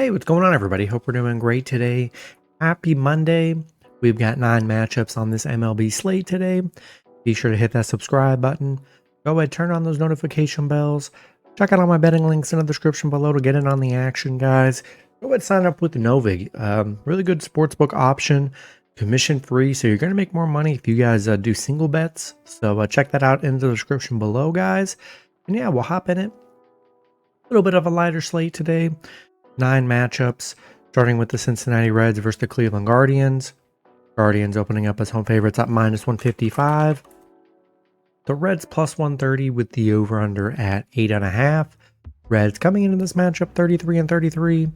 Hey, what's going on, everybody? Hope we're doing great today. Happy Monday. We've got 9 matchups on this MLB slate today. Be sure to hit that subscribe button. Go ahead, turn on those notification bells. Check out all my betting links in the description below to get in on the action, guys. Go ahead, sign up with Novig. Really good sportsbook option, commission free, so you're going to make more money if you guys do single bets. So check that out in the description below, guys. And yeah, we'll hop in it. A little bit of a lighter slate today. 9 matchups, starting with the Cincinnati Reds versus the Cleveland Guardians. Guardians opening up as home favorites at -155. The Reds plus 130 with the over-under at 8.5. Reds coming into this matchup 33-33.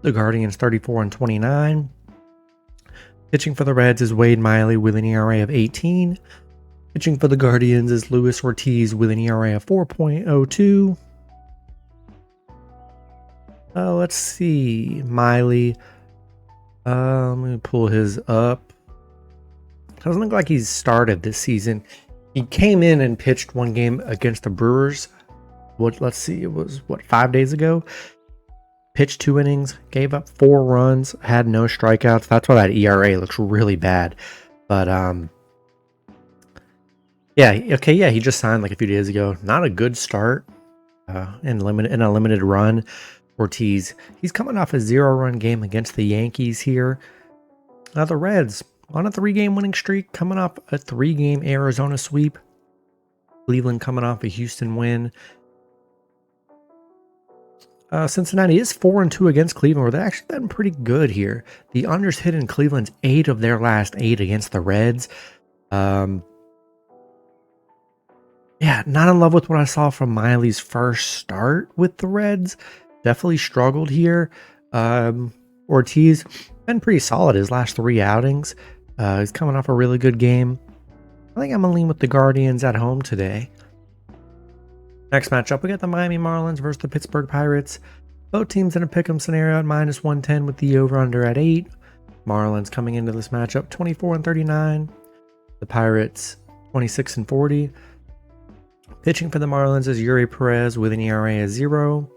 The Guardians 34-29. Pitching for the Reds is Wade Miley with an ERA of 18. Pitching for the Guardians is Luis Ortiz with an ERA of 4.02. Let's see. Miley. Let me pull his up. Doesn't look like he's started this season. He came in and pitched one game against the Brewers. Let's see. It was 5 days ago. Pitched 2 innings, gave up 4 runs, had no strikeouts. That's why that ERA looks really bad. But yeah, okay, yeah, he just signed like a few days ago. Not a good start in a limited run. Ortiz, he's coming off a 0-run game against the Yankees here. Now the Reds on a 3-game winning streak, coming off a 3-game Arizona sweep. Cleveland coming off a Houston win. Cincinnati is 4-2 against Cleveland, where they've actually been pretty good here. The unders hit in Cleveland's 8 of their last 8 against the Reds. Yeah, not in love with what I saw from Miley's first start with the Reds. Definitely struggled here. Ortiz been pretty solid his last 3 outings. He's coming off a really good game. I think I'm going to lean with the Guardians at home today. Next matchup, we got the Miami Marlins versus the Pittsburgh Pirates. Both teams in a pick'em scenario at -110 with the over-under at 8. Marlins coming into this matchup 24-39. The Pirates 26-40. Pitching for the Marlins is Yuri Perez with an ERA of 0.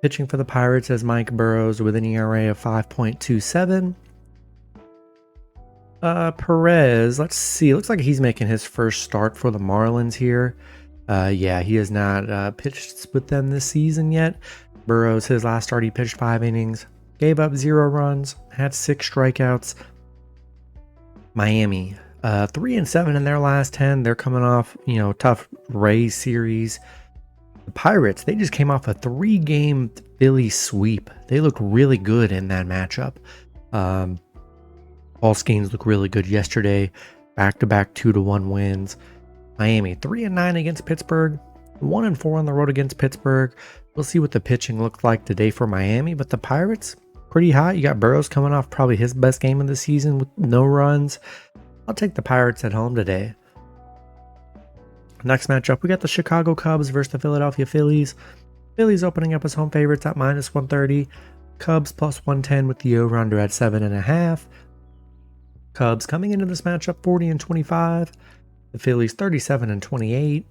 Pitching for the Pirates is Mike Burrows with an ERA of 5.27. Perez, let's see. Looks like he's making his first start for the Marlins here. Yeah, he has not pitched with them this season yet. Burrows, his last start, he pitched 5 innings, gave up 0 runs, had 6 strikeouts. Miami, 3-7 in their last 10. They're coming off, tough Rays series. The Pirates, they just came off a 3-game Philly sweep. They looked really good in that matchup. Paul Skeens looked really good yesterday. Back-to-back 2-1 wins. Miami 3-9 against Pittsburgh. 1-4 on the road against Pittsburgh. We'll see what the pitching looked like today for Miami. But the Pirates, pretty hot. You got Burrows coming off probably his best game of the season with no runs. I'll take the Pirates at home today. Next matchup, we got the Chicago Cubs versus the Philadelphia Phillies. Phillies opening up as home favorites at -130. Cubs plus 110 with the over-under at 7.5. Cubs coming into this matchup 40-25. The Phillies 37-28.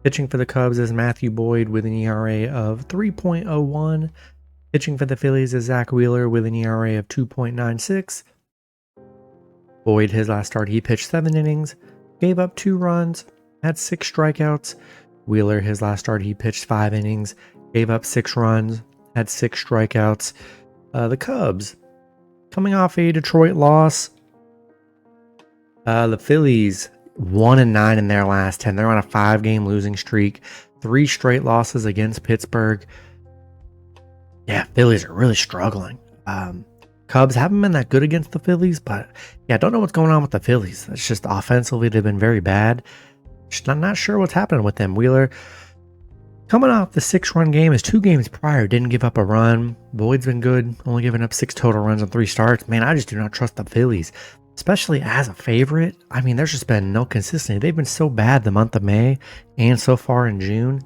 Pitching for the Cubs is Matthew Boyd with an ERA of 3.01. Pitching for the Phillies is Zach Wheeler with an ERA of 2.96. Boyd, his last start, he pitched 7 innings, gave up 2 runs, had 6 strikeouts. Wheeler, his last start, he pitched 5 innings, gave up 6 runs, had 6 strikeouts. The Cubs, coming off a Detroit loss. The Phillies, 1-9 in their last 10. They're on a 5-game losing streak. 3 straight losses against Pittsburgh. Yeah, Phillies are really struggling. Cubs haven't been that good against the Phillies, but yeah, I don't know what's going on with the Phillies. It's just offensively, they've been very bad. I'm not sure what's happening with them. Wheeler, coming off the 6-run game, his 2 games prior didn't give up a run. Boyd's been good, only giving up 6 total runs on 3 starts. Man, I just do not trust the Phillies, especially as a favorite. I mean, there's just been no consistency. They've been so bad the month of May and so far in June.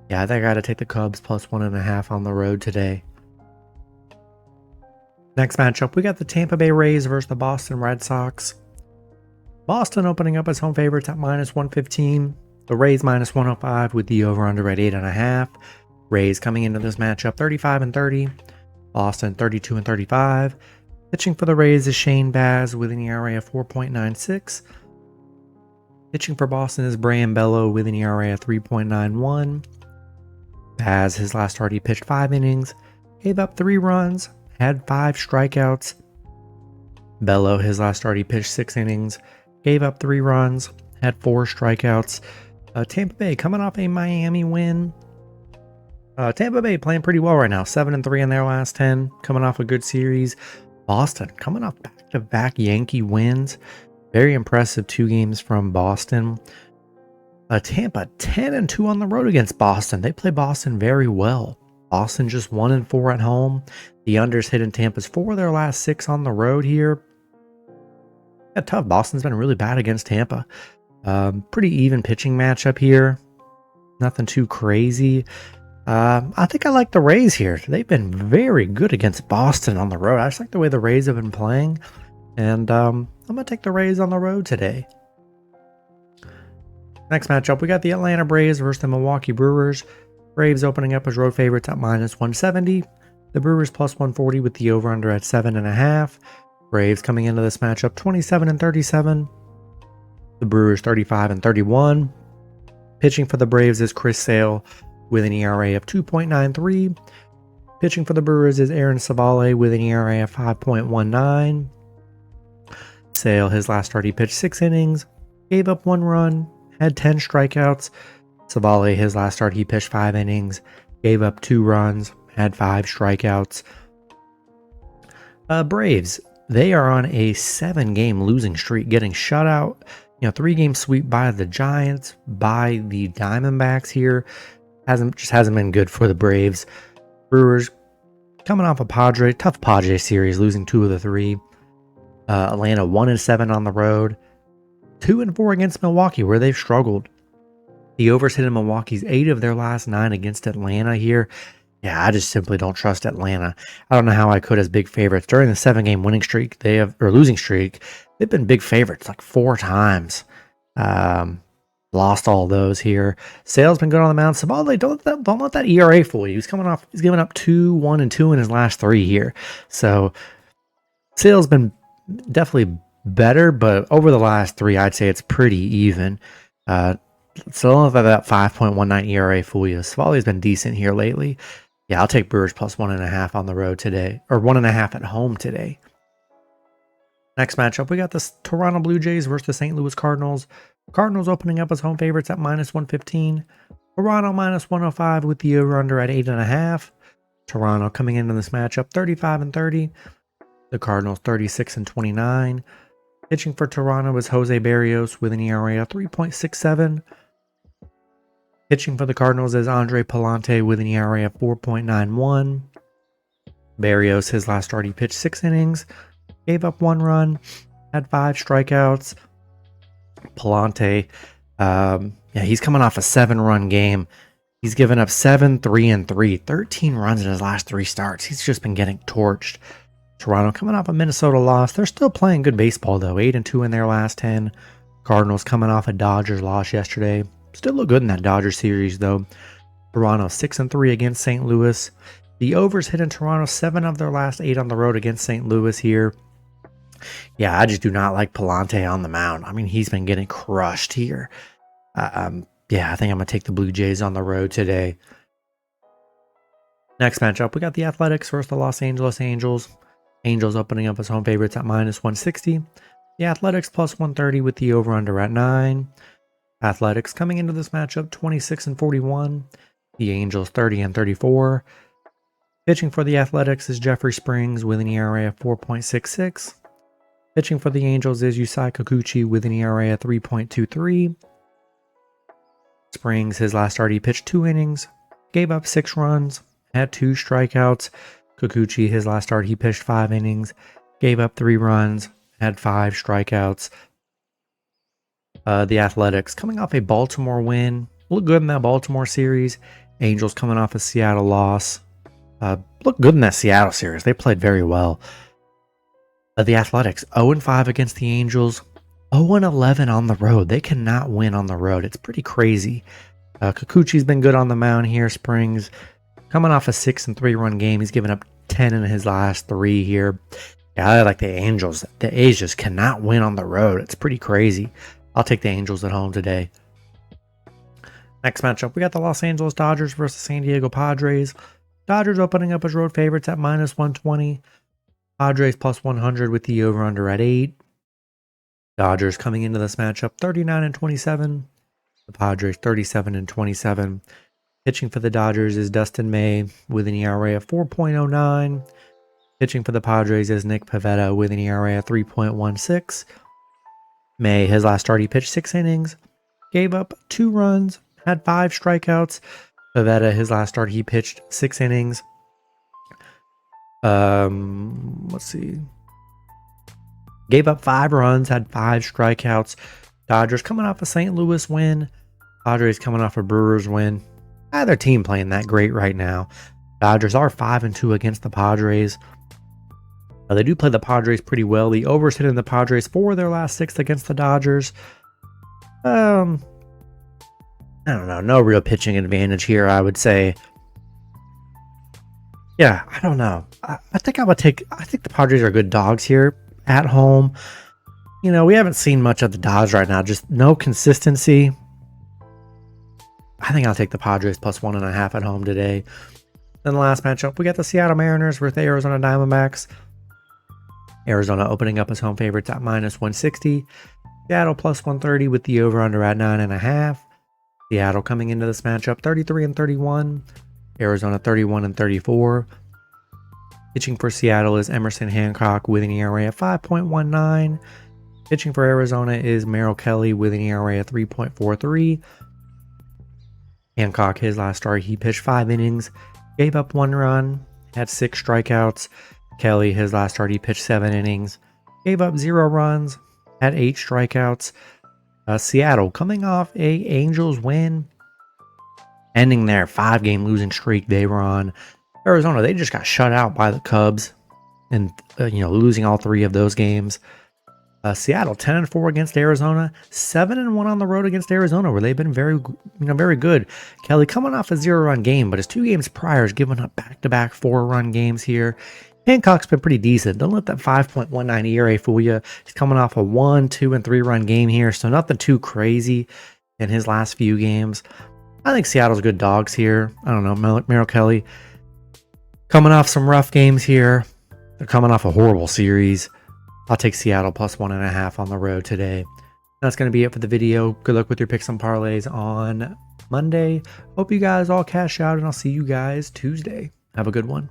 Yeah, I got to take the Cubs plus 1.5 on the road today. Next matchup, we got the Tampa Bay Rays versus the Boston Red Sox. Boston opening up as home favorites at -115. The Rays -105 with the over-under at 8.5. Rays coming into this matchup 35-30. Boston 32-35. Pitching for the Rays is Shane Baz with an ERA of 4.96. Pitching for Boston is Brian Bello with an ERA of 3.91. Baz, his last start, he pitched 5 innings, gave up 3 runs, had 5 strikeouts. Bello, his last start, he pitched 6 innings, gave up 3 runs, had 4 strikeouts. Tampa Bay coming off a Miami win. Tampa Bay playing pretty well right now, 7-3 in their last 10, coming off a good series. Boston coming off back-to-back Yankee wins. Very impressive 2 games from Boston. Tampa 10-2 on the road against Boston. They play Boston very well. Boston just 1-4 at home. The unders hit in Tampa's 4 of their last 6 on the road here. Yeah, tough. Boston's been really bad against Tampa. Pretty even pitching matchup here. Nothing too crazy. I think I like the Rays here. They've been very good against Boston on the road. I just like the way the Rays have been playing. And I'm going to take the Rays on the road today. Next matchup, we got the Atlanta Braves versus the Milwaukee Brewers. Braves opening up as road favorites at -170. The Brewers +140 with the over-under at 7.5. Braves coming into this matchup 27-37. The Brewers 35-31. Pitching for the Braves is Chris Sale with an ERA of 2.93. Pitching for the Brewers is Aaron Savale with an ERA of 5.19. Sale, his last start, he pitched 6 innings, gave up 1 run, had 10 strikeouts. Savale, his last start, he pitched 5 innings, gave up 2 runs, had 5 strikeouts. Braves, they are on a 7-game losing streak, getting shut out. 3-game sweep by the Giants, by the Diamondbacks here. Hasn't been good for the Braves. Brewers coming off a tough Padres series, losing 2 of the 3. Atlanta 1-7 on the road, 2-4 against Milwaukee, where they've struggled. The overs hit in Milwaukee's 8 of their last 9 against Atlanta here. Yeah, I just simply don't trust Atlanta. I don't know how I could as big favorites during the 7-game winning streak. Losing streak. They've been big favorites like 4 times. Lost all those here. Sale's been good on the mound. Savale, don't let that ERA fool you. He's giving up 2-1-2 in his last 3 here. So Sale's been definitely better, but over the last 3, I'd say it's pretty even. So don't let that 5.19 ERA fool you. Savale's been decent here lately. Yeah, I'll take Brewers +1.5 on the road today, or 1.5 at home today. Next matchup, we got the Toronto Blue Jays versus the St. Louis Cardinals. Cardinals opening up as home favorites at -115. Toronto -105 with the over-under at 8.5. Toronto coming into this matchup 35-30. The Cardinals 36-29. Pitching for Toronto is Jose Barrios with an ERA of 3.67. Pitching for the Cardinals is Andre Palante with an ERA of 4.91. Barrios, his last start, he pitched 6 innings, gave up 1 run, had 5 strikeouts. Palante, he's coming off a 7-run game. He's given up 7, 3, and 3, 13 runs in his last 3 starts. He's just been getting torched. Toronto coming off a Minnesota loss. They're still playing good baseball, though. 8-2 in their last 10. Cardinals coming off a Dodgers loss yesterday. Still look good in that Dodgers series, though. Toronto 6-3 against St. Louis. The overs hit in Toronto 7 of their last 8 on the road against St. Louis here. Yeah, I just do not like Palante on the mound. I mean, he's been getting crushed here. I think I'm going to take the Blue Jays on the road today. Next matchup, we got the Athletics versus the Los Angeles Angels. Angels opening up as home favorites at -160. The Athletics +130 with the over-under at 9. Athletics coming into this matchup 26-41. The Angels 30-34. Pitching for the Athletics is Jeffrey Springs with an ERA of 4.66. Pitching for the Angels is Yusei Kikuchi with an ERA of 3.23. Springs, his last start, he pitched 2 innings, gave up 6 runs, had 2 strikeouts. Kikuchi, his last start, he pitched 5 innings, gave up 3 runs, had 5 strikeouts. The Athletics coming off a Baltimore win. Look good in that Baltimore series. Angels coming off a Seattle loss. Look good in that Seattle series. They played very well. The Athletics 0-5 against the Angels. 0-11 on the road. They cannot win on the road. It's pretty crazy. Kikuchi's been good on the mound here. Springs coming off a 6 and 3 run game. He's given up 10 in his last 3 here. Yeah, I like the Angels. The A's just cannot win on the road. It's pretty crazy. I'll take the Angels at home today. Next matchup, we got the Los Angeles Dodgers versus San Diego Padres. Dodgers opening up as road favorites at -120. Padres +100 with the over-under at 8. Dodgers coming into this matchup 39-27. The Padres 37-27. Pitching for the Dodgers is Dustin May with an ERA of 4.09. Pitching for the Padres is Nick Pivetta with an ERA of 3.16. May, his last start, he pitched 6 innings, gave up 2 runs, had 5 strikeouts. Pivetta, his last start, he pitched 6 innings. Let's see. Gave up 5 runs, had 5 strikeouts. Dodgers coming off a St. Louis win. Padres coming off a Brewers win. Neither team playing that great right now. Dodgers are 5-2 against the Padres. They do play the Padres pretty well. The overs hitting the Padres 4 of their last 6 against the Dodgers. I don't know. No real pitching advantage here, I would say. Yeah, I don't know. I think I think the Padres are good dogs here at home. You know, we haven't seen much of the Dodgers right now. Just no consistency. I think I'll take the Padres +1.5 at home today. Then the last matchup, we got the Seattle Mariners versus the Arizona Diamondbacks. Arizona opening up as home favorites at -160. Seattle +130 with the over-under at 9.5. Seattle coming into this matchup 33-31. Arizona 31-34. Pitching for Seattle is Emerson Hancock with an ERA of 5.19. Pitching for Arizona is Merrill Kelly with an ERA of 3.43. Hancock, his last start, he pitched 5 innings, gave up 1 run, had 6 strikeouts. Kelly, his last start, he pitched 7 innings, gave up 0 runs, had 8 strikeouts. Seattle coming off a Angels win, ending their 5-game losing streak they were on. Arizona, they just got shut out by the Cubs, and losing all 3 of those games. Seattle 10-4 against Arizona, 7-1 on the road against Arizona, where they've been very good. Kelly coming off a 0-run game, but his 2 games prior has given up back-to-back 4-run games here. Hancock's been pretty decent. Don't let that 5.19 ERA fool you. He's coming off a 1, 2, and 3-run game here, so nothing too crazy in his last few games. I think Seattle's good dogs here. I don't know, Merrill Kelly coming off some rough games here. They're coming off a horrible series. I'll take Seattle +1.5 on the road today. That's going to be it for the video. Good luck with your picks and parlays on Monday. Hope you guys all cash out, and I'll see you guys Tuesday. Have a good one.